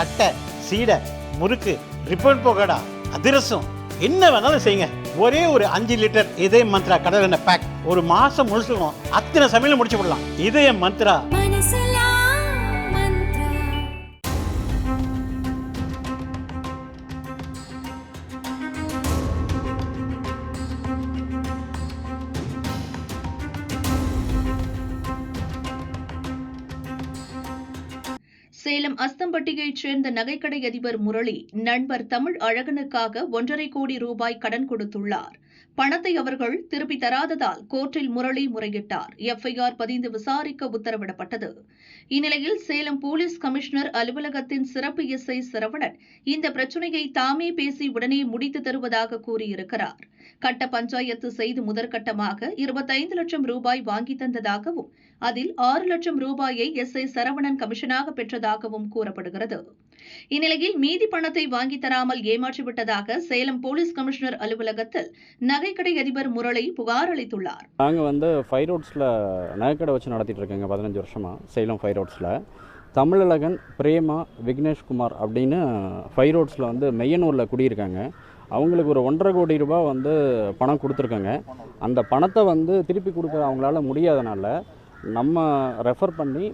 தட்டை, சீடை, முறுக்கு, ரிப்பன் பக்கோடா, அதிரசம், என்ன வேணாலும் செய்யுங்க. ஒரே ஒரு 5 லிட்டர் இதய மந்த்ரா கடல் எண்ணெய் பேக் ஒரு மாசம் முழுசுக்கும் அத்தனை சமையல் முடிச்சு விடலாம். இதய மந்த்ரா. சேலம் அஸ்தம்பட்டியைச் சேர்ந்த நகைக்கடை அதிபர் முரளி நண்பர் தமிழ் அழகனுக்காக 1.5 கோடி ரூபாய் கடன் கொடுத்துள்ளார். பணத்தை அவர்கள் திருப்பி தராததால் கோர்ட்டில் முரளி முறையிட்டார். எஃப்ஐஆர் பதிந்து விசாரிக்க உத்தரவிடப்பட்டது. இந்நிலையில் சேலம் போலீஸ் கமிஷனர் அலுவலகத்தின் சிறப்பு எஸ்ஐ சரவணன் இந்த பிரச்சினையை தாமே பேசி உடனே முடித்து தருவதாக கூறியிருக்கிறார். கட்ட பஞ்சாயத்து செய்து முதற்கட்டமாக 25 லட்சம் ரூபாய் வாங்கி தந்ததாகவும் அதில் 6 லட்சம் ரூபாயை எஸ்ஐ சரவணன் கமிஷனாக பெற்றதாகவும் கூறப்படுகிறது. இந்நிலையில் மீதி பணத்தை வாங்கி தராமல் ஏமாற்றிவிட்டதாக சேலம் போலீஸ் கமிஷனர் அலுவலகத்தில் நகைக்கடை அதிபர் முரளி புகார் அளித்துள்ளார். நாங்கள் ஃபைவ் ரோட்ஸில் நகைக்கடை வச்சு நடத்திட்டு இருக்கேங்க 15 வருஷமாக. சேலம் ஃபைவ் ரோட்ஸில் தமிழழகன், பிரேமா, விக்னேஷ்குமார் அப்படின்னு ஃபைவ் ரோட்ஸில் மெய்யனூரில் குடியிருக்காங்க. அவங்களுக்கு ஒரு 1.5 கோடி ரூபாய் பணம் கொடுத்துருக்காங்க. அந்த பணத்தை திருப்பி கொடுக்க அவங்களால முடியாதனால நம்ம ரெஃபர் பண்ணி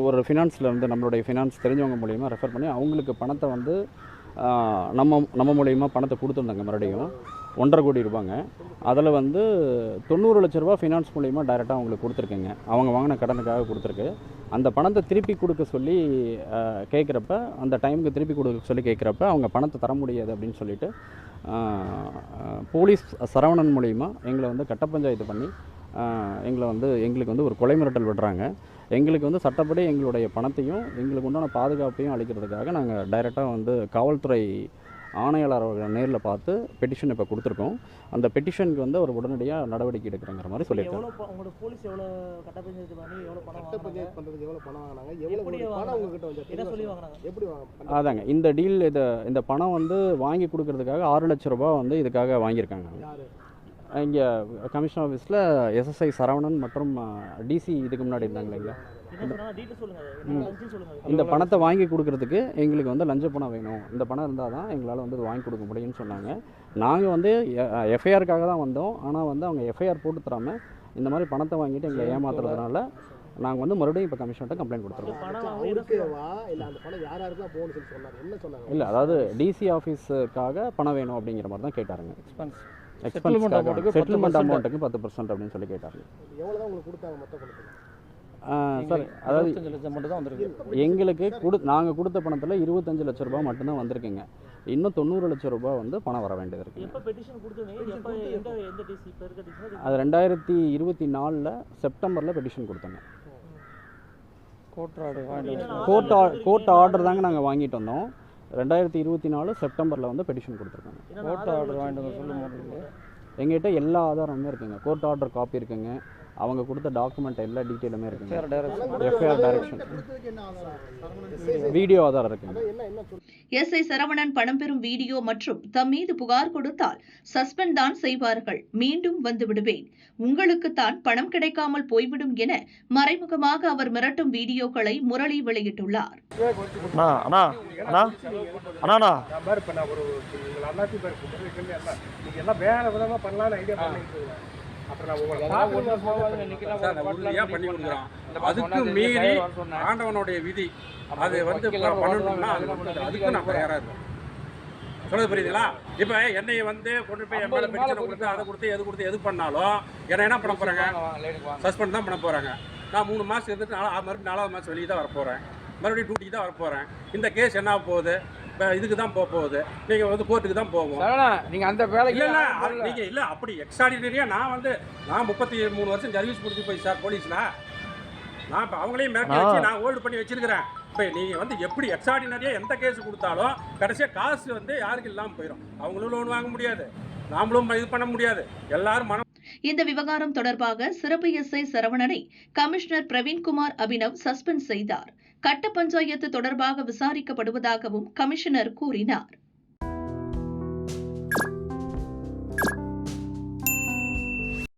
ஒரு ஃபினான்ஸில் நம்மளுடைய ஃபினான்ஸ் தெரிஞ்சவங்க மூலிமா ரெஃபர் பண்ணி அவங்களுக்கு பணத்தை நம்ம மூலிமா பணத்தை கொடுத்துருந்தாங்க. மறுபடியும் 1.5 கோடி ரூபாங்க. அதில் 90 லட்ச ரூபா ஃபினான்ஸ் மூலிமா டைரெக்டாக அவங்களுக்கு கொடுத்துருக்கேங்க. அவங்க வாங்கின கடனுக்காக கொடுத்துருக்கு. அந்த பணத்தை திருப்பி கொடுக்க சொல்லி கேட்குறப்ப, அந்த டைமுக்கு திருப்பி கொடுக்க சொல்லி கேட்குறப்ப அவங்க பணத்தை தர முடியாது அப்படின்னு சொல்லிட்டு போலீஸ் சரவணன் மூலிமா எங்களை கட்ட பஞ்சாயத்து பண்ணி எங்களுக்கு ஒரு கொலை மிரட்டல் விடுறாங்க. எங்களுக்கு சட்டப்படி எங்களுடைய பணத்தையும் எங்களுக்கு உண்டான பாதுகாப்பையும் அளிக்கிறதுக்காக நாங்கள் டைரெக்டாக காவல்துறை ஆணையாளர் அவர்களை நேரில் பார்த்து பெட்டிஷன் இப்போ கொடுத்துருக்கோம். அந்த பெட்டிஷனுக்கு ஒரு உடனடியாக நடவடிக்கை எடுக்கிறங்கிற மாதிரி சொல்லியிருக்காங்க. அதாங்க இந்த டீல். இந்த பணம் வாங்கி கொடுக்கறதுக்காக 6 லட்ச ரூபாய் இதுக்காக வாங்கியிருக்காங்க. இங்கே கமிஷன் ஆஃபீஸில் எஸ்எஸ்ஐ சரவணன் மற்றும் டிசி இதுக்கு முன்னாடி இருந்தாங்க இல்லைங்களா. இந்த பணத்தை வாங்கி கொடுக்கறதுக்கு எங்களுக்கு லஞ்ச பணம் வேணும். இந்த பணம் இருந்தால் தான் எங்களால் வாங்கி கொடுக்க முடியும்னு சொன்னாங்க. நாங்கள் எஃப்ஐஆருக்காக தான் வந்தோம். ஆனால் அவங்க எஃப்ஐஆர் போட்டு தராமல் இந்த மாதிரி பணத்தை வாங்கிட்டு எங்களை ஏமாத்துறதுனால நாங்கள் மறுபடியும் இப்போ கமிஷன்கிட்ட கம்ப்ளைண்ட் கொடுத்துருக்கோம். இல்லை, அதாவது டிசி ஆஃபீஸுக்காக பணம் வேணும் அப்படிங்கிற மாதிரி தான் கேட்டாருங்க. செட்டில்மெண்ட் அமௌண்ட்டுக்கு 10% அப்படின்னு சொல்லி கேட்டாங்க. சார், அதாவது எங்களுக்கு நாங்கள் கொடுத்த பணத்தில் 25 லட்ச ரூபாய் மட்டும்தான் வந்திருக்குங்க. இன்னும் 90 லட்சம் ரூபாய் பணம் வர வேண்டியது இருக்குங்க. அது 2024 செப்டம்பரில் பெட்டிஷன் கொடுத்தோங்க. கோர்ட் ஆர்டர் தாங்க நாங்கள் வாங்கிட்டு வந்தோம். 2024 செப்டம்பரில் பெட்டிஷன் கொடுத்துருக்காங்க. கோர்ட் ஆர்டர் வாங்கிட்டு சொல்லுங்க. எங்ககிட்ட எல்லா ஆதாரமுமே இருக்குங்க. கோர்ட் ஆர்டர் காப்பி இருக்குங்க. அவங்க கொடுத்த டாக்குமெண்ட் எல்லா டீட்டெயிலுமே இருக்குங்க. எஃப்ஐஆர் டைரக்ஷன், வீடியோ ஆதாரம் இருக்குங்க. எஸ்ஐ சரவணன் பணம் பெறும் வீடியோ மற்றும் தம் மீது புகார் கொடுத்தால் சஸ்பெண்ட் தான் செய்வார்கள். மீண்டும் வந்து விடுவேன், உங்களுக்குத்தான் பணம் கிடைக்காமல் போய்விடும் என மறைமுகமாக அவர் மிரட்டும் வீடியோக்களை முரளி வெளியிட்டுள்ளார். அதுக்கு மீறி ஆண்டவனுடைய விதி அது பண்ணணும்னா அதுக்கு நான் தயாரா இருக்கேன். சொல்றது புரியுதுங்களா? இப்ப என்னை கொண்டு போய் என் மேல பெட்டிஷன் கொடுத்து அதை கொடுத்து எது பண்ணாலும் என்ன பண்ண போறாங்க? சஸ்பெண்ட் தான் பண்ண போறாங்க. நான் 3 மாசம் இருந்துட்டு மறுபடியும் 4வது மாசம் வெளியே தான் வரப்போறேன். மறுபடியும் டியூட்டிக்கு தான் வரப்போறேன். இந்த கேஸ் என்ன போகுது? இதுக்கு தான் போகுது. நீங்க கோர்ட்டுக்கு தான் போவோம். நீங்க அந்த வேலைக்கு நீங்க இல்ல அப்படி எக்ஸ்ட்ராடினரியா நான் 33 வருஷம் சர்வீஸ் முடிச்சு போய் சார் போலீஸ்ல நான் இப்போ அவங்களையும் மிரட்டி வச்சு நான் ஹோல்டு பண்ணி வச்சிருக்கிறேன். இப்போ நீங்கள் எப்படி எக்ஸ்ட்ராடினரியா எந்த கேஸ் கொடுத்தாலும் கடைசியாக காசு யாருக்கு இல்லாமல் போயிடும். அவங்களும் லோன் வாங்க முடியாது, நாமளும் இது பண்ண முடியாது. எல்லாரும் மனம். இந்த விவகாரம் தொடர்பாக சிறப்பு எஸ்ஐ சரவணனை கமிஷனர் பிரவீன்குமார் அபினவ் சஸ்பெண்ட் செய்தார். கட்ட பஞ்சாயத்து தொடர்பாக விசாரிக்கப்படுவதாகவும் கமிஷனர் கூறினார்.